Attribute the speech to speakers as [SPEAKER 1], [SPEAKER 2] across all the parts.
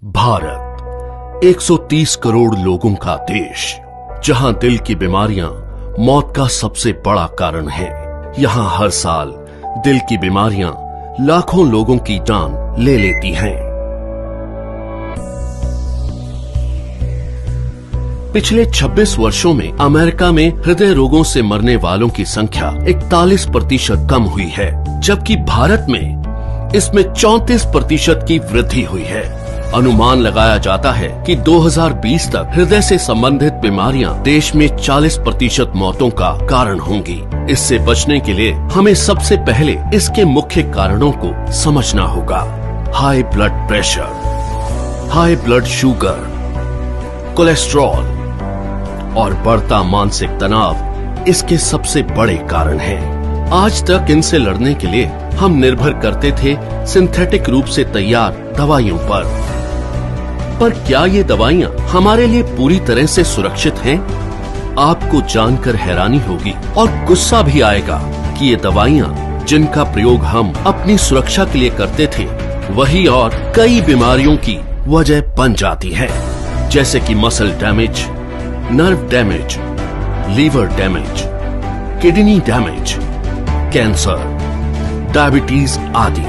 [SPEAKER 1] भारत 130 करोड़ लोगों का देश, जहां दिल की बीमारियां मौत का सबसे बड़ा कारण है। यहां हर साल दिल की बीमारियां लाखों लोगों की जान ले लेती हैं। पिछले 26 वर्षों में अमेरिका में हृदय रोगों से मरने वालों की संख्या 41% कम हुई है, जबकि भारत में इसमें 34% की वृद्धि हुई है। अनुमान लगाया जाता है कि 2020 तक हृदय से संबंधित बीमारियां देश में 40% मौतों का कारण होंगी। इससे बचने के लिए हमें सबसे पहले इसके मुख्य कारणों को समझना होगा। High blood pressure, high blood sugar, cholesterol और बढ़ता मानसिक तनाव इसके सबसे बड़े कारण हैं। आज तक इनसे लड़ने के लिए हम निर्भर करते थे सिंथेटिक रूप से तैयार दवाइयों पर क्या ये दवाइयाँ हमारे लिए पूरी तरह से सुरक्षित हैं? आपको जानकर हैरानी होगी और गुस्सा भी आएगा कि ये दवाइयाँ जिनका प्रयोग हम अपनी सुरक्षा के लिए करते थे, वही और कई बीमारियों की वजह बन जाती है, जैसे कि muscle damage, nerve damage, liver damage, kidney damage, cancer, diabetes आदि।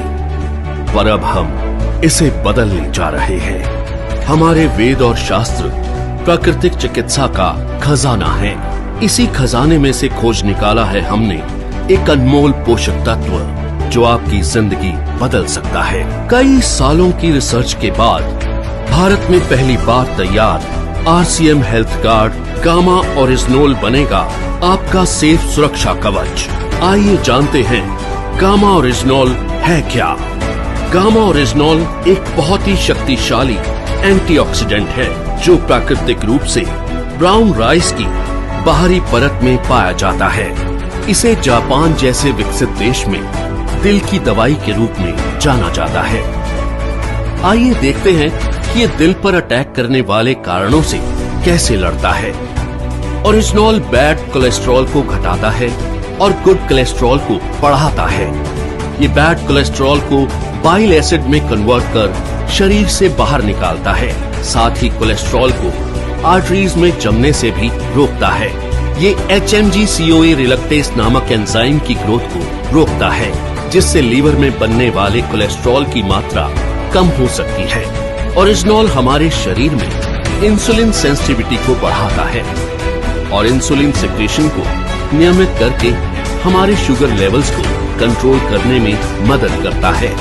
[SPEAKER 1] पर अब हम इसे बदलने जा रहे हैं। हमारे वेद और शास्त्र प्राकृतिक चिकित्सा का खजाना है। इसी खजाने में से खोज निकाला है हमने एक अनमोल पोषक तत्व जो आपकी जिंदगी बदल सकता है। कई सालों की रिसर्च के बाद भारत में पहली बार तैयार RCM हेल्थ गार्ड गामा ओरिजिनोल बनेगा आपका सेफ सुरक्षा कवच। आइए जानते हैं गामा ओरिजिनोल है क्या। गामा ओरिजिनोल एक बहुत ही शक्तिशाली एंटीऑक्सीडेंट है जो प्राकृतिक रूप से ब्राउन राइस की बाहरी परत में पाया जाता है। इसे जापान जैसे विकसित देश में दिल की दवाई के रूप में जाना जाता है। आइए देखते हैं कि ये दिल पर अटैक करने वाले कारणों से कैसे लड़ता है। ओरिजिनोल बैड कोलेस्ट्रॉल को घटाता है और गुड कोलेस्ट्रॉल को बढ़ाता है। ये बैड कोलेस्ट्रॉल को बाइल एसिड में कन्वर्ट कर शरीर से बाहर निकालता है। साथ ही कोलेस्ट्रॉल को आर्टरीज में जमने से भी रोकता है। ये HMG-CoA रिलक्टेस नामक एंजाइम की ग्रोथ को रोकता है, जिससे लीवर में बनने वाले कोलेस्ट्रॉल की मात्रा कम हो सकती है। ओरिजिनोल हमारे शरीर में इंसुलिन सेंसिटिविटी को बढ़ाता है और इंसुलिन सेक्रेशन को नियमित करके हमारे शुगर लेवल्स को कंट्रोल करने में मदद करता है।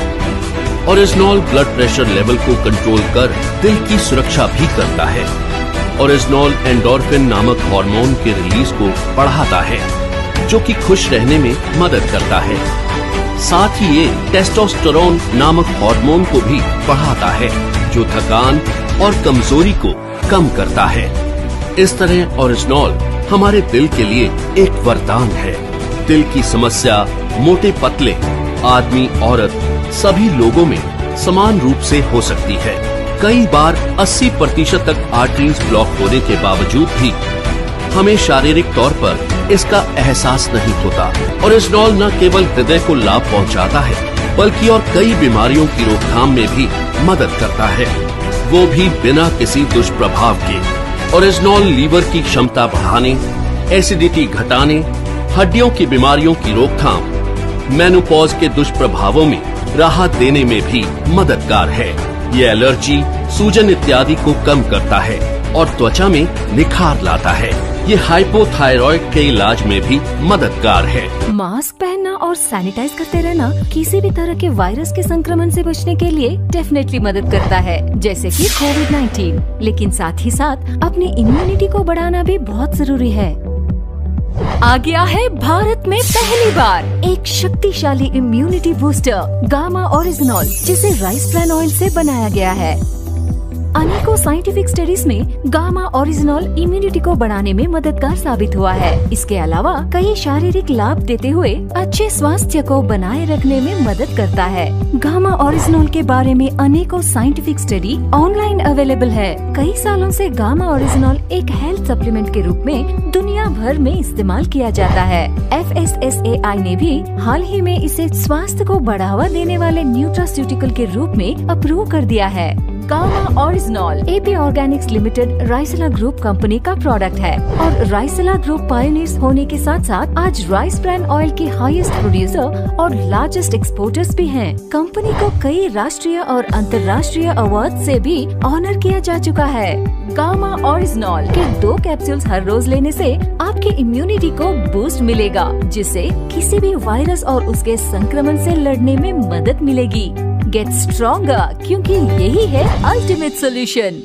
[SPEAKER 1] ओरिजिनोल ब्लड प्रेशर लेवल को कंट्रोल कर दिल की सुरक्षा भी करता है। ओरिजिनोल एंडोर्फिन नामक हार्मोन के रिलीज को बढ़ाता है, जो कि खुश रहने में मदद करता है। साथ ही ये टेस्टोस्टेरोन नामक हार्मोन को भी बढ़ाता है, जो थकान और कमजोरी को कम करता है। इस तरह ओरिजिनोल हमारे दिल के लिए एक वरदान है। दिल की समस्या मोटे पतले, आदमी औरत सभी लोगों में समान रूप से हो सकती है। कई बार 80% तक आर्टरीज ब्लॉक होने के बावजूद भी हमें शारीरिक तौर पर इसका एहसास नहीं होता। ओरिजिनोल न केवल हृदय को लाभ पहुंचाता है, बल्कि और कई बीमारियों की रोकथाम में भी मदद करता है, वो भी बिना किसी दुष्प्रभाव के। ओरिजिनोल लीवर की क्षमता बढ़ाने, एसिडिटी घटाने, हड्डियों की बीमारियों की रोकथाम, मेनोपॉज के दुष्प्रभावों में राहत देने में भी मददगार है। ये एलर्जी, सूजन इत्यादि को कम करता है और त्वचा में निखार लाता है। ये हाइपोथायरॉइड के इलाज में भी मददगार है।
[SPEAKER 2] मास्क पहनना और सैनिटाइज करते रहना किसी भी तरह के वायरस के संक्रमण से बचने के लिए डेफिनेटली मदद करता है, जैसे कि कोविड-19। लेकिन साथ ही साथ अपनी इम्यूनिटी को बढ़ाना भी बहुत जरूरी है। आ गया है भारत में पहली बार एक शक्तिशाली इम्यूनिटी बूस्टर गामा ओरिजिनोल, जिसे राइस ब्रान ऑयल से बनाया गया है। अनेकों साइंटिफिक स्टडीज में गामा ओरिजिनोल इम्यूनिटी को बढ़ाने में मददगार साबित हुआ है। इसके अलावा कई शारीरिक लाभ देते हुए अच्छे स्वास्थ्य को बनाए रखने में मदद करता है। गामा ओरिजिनोल के बारे में अनेकों साइंटिफिक स्टडी ऑनलाइन अवेलेबल है। कई सालों से गामा ओरिजिनोल एक हेल्थ सप्लीमेंट के रूप में दुनिया भर में इस्तेमाल किया जाता है। FSSAI ने भी हाल ही में इसे स्वास्थ्य को बढ़ावा देने वाले न्यूट्रास्यूटिकल के रूप में अप्रूव कर दिया है। Gamma original AP organics limited Ricela group company का प्रोडक्ट है और राइसला ग्रुप पायनियर्स होने के साथ साथ आज राइस ब्रांड ऑयल के हाईएस्ट प्रोड्यूसर और लार्जेस्ट एक्सपोर्टर्स भी हैं। कंपनी को कई राष्ट्रीय और अंतर्राष्ट्रीय अवार्ड से भी ऑनर किया जा चुका है। गामा ओरिजिनॉल के 2 कैप्सूल्स हर रोज लेने से आपकी इम्यूनिटी को बूस्ट मिलेगा, जिससे किसी भी वायरस और उसके संक्रमण से लड़ने में मदद मिलेगी। गेट स्ट्रॉन्गर, क्योंकि यही है अल्टीमेट सोल्यूशन।